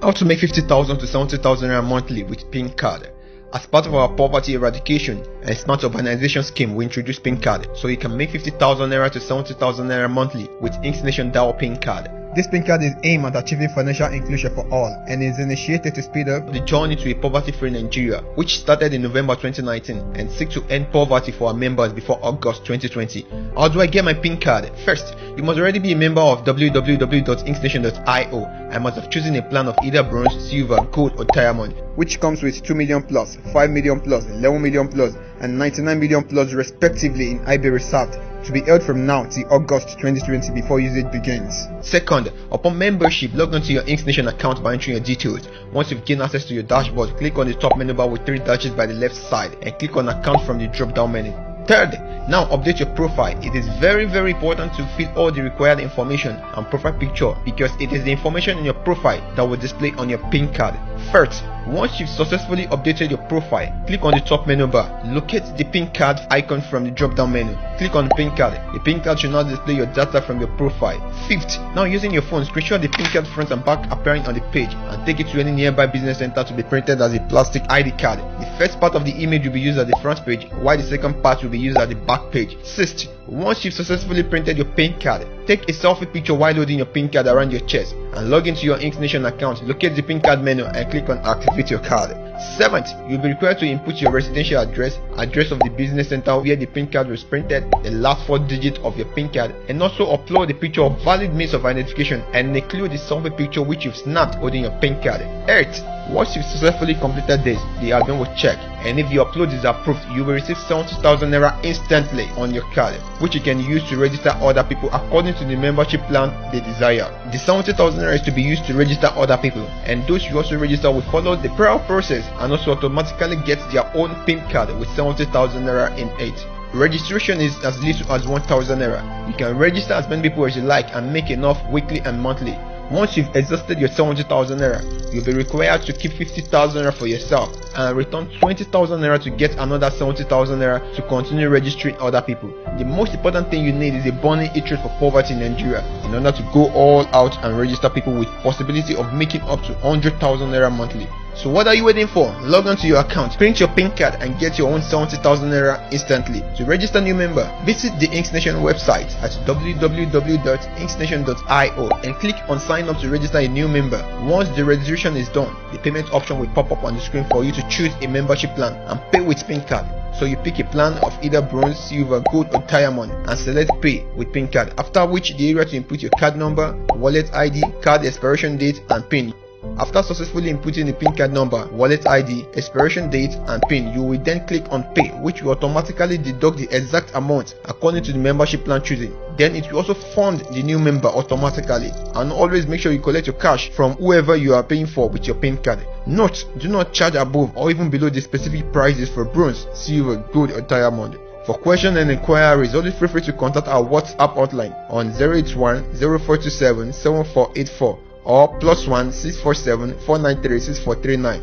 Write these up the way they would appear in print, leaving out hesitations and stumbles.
How to make 50,000 to 70,000 Naira monthly with PinKard. As part of our poverty eradication and smart urbanization scheme, we introduced PinKard, so you can make 50,000 Naira to 70,000 Naira monthly with InksNation PinKard. This PinKard is aimed at achieving financial inclusion for all and is initiated to speed up the journey to a poverty-free Nigeria, which started in November 2019 and seeks to end poverty for our members before August 2020. How do I get my PinKard? First, you must already be a member of www.inksnation.io and must have chosen a plan of either bronze, silver, gold or diamond, which comes with 2 million plus, 5 million plus, 11 million plus and 99 million plus respectively in IB reserved, to be held from now till August 2020 before usage begins. Second, upon membership, log on to your InksNation account by entering your details. Once you've gained access to your dashboard, click on the top menu bar with 3 dashes by the left side and click on account from the drop down menu. Third, now update your profile. It is very important to fill all the required information and profile picture because it is the information in your profile that will display on your PinKard. First, once you've successfully updated your profile, click on the top menu bar, locate the PinKard icon from the drop down menu, click on PinKard. The PinKard should now display your data from your profile. Fifth, now using your phone, screenshot the PinKard front and back appearing on the page and take it to any nearby business center to be printed as a plastic ID card. The first part of the image will be used at the front page, while the second part will be used at the back page. Sixth, once you've successfully printed your PinKard, take a selfie picture while loading your PinKard around your chest and log into your InksNation account, locate the PinKard menu and click on activate your card. Seventh, you'll be required to input your residential address, address of the business center where the PinKard was printed, the last 4 digits of your PinKard, and also upload the picture of valid means of identification and include the selfie picture which you've snapped holding your PinKard. Eighth, once you've successfully completed this, the admin will check, and if the upload is approved, you will receive 70,000 Naira instantly on your card, which you can use to register other people according to the membership plan they desire. The 70,000 Naira is to be used to register other people, and those you also register will follow the prior process and also automatically get their own PinKard with 70,000 Naira in it. Registration is as little as 1,000 Naira. You can register as many people as you like and make enough weekly and monthly. Once you've exhausted your 70,000 Naira, you'll be required to keep 50,000 Naira for yourself and return 20,000 Naira to get another 70,000 Naira to continue registering other people. The most important thing you need is a burning hatred for poverty in Nigeria in order to go all out and register people with possibility of making up to 100,000 Naira monthly. So what are you waiting for? Log on to your account, print your PinKard and get your own 70,000 Naira instantly. To register new member, visit the InksNation website at www.inksnation.io and click on sign up to register a new member. Once the registration is done, the payment option will pop up on the screen for you to choose a membership plan and pay with PinKard. So you pick a plan of either bronze, silver, gold or diamond and select pay with PinKard, after which the area to input your card number, wallet ID, card expiration date and PIN. After successfully inputting the PinKard number, wallet ID, expiration date and PIN, you will then click on pay, which will automatically deduct the exact amount according to the membership plan choosing. Then it will also fund the new member automatically, and always make sure you collect your cash from whoever you are paying for with your PinKard. Note, do not charge above or even below the specific prices for bronze, silver, gold or diamond. For questions and inquiries, always feel free to contact our WhatsApp hotline on 081 0427 7484 or +1 647 493 6439.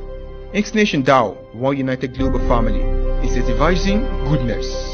InksNation DAO, one united global family, incentivizing goodness.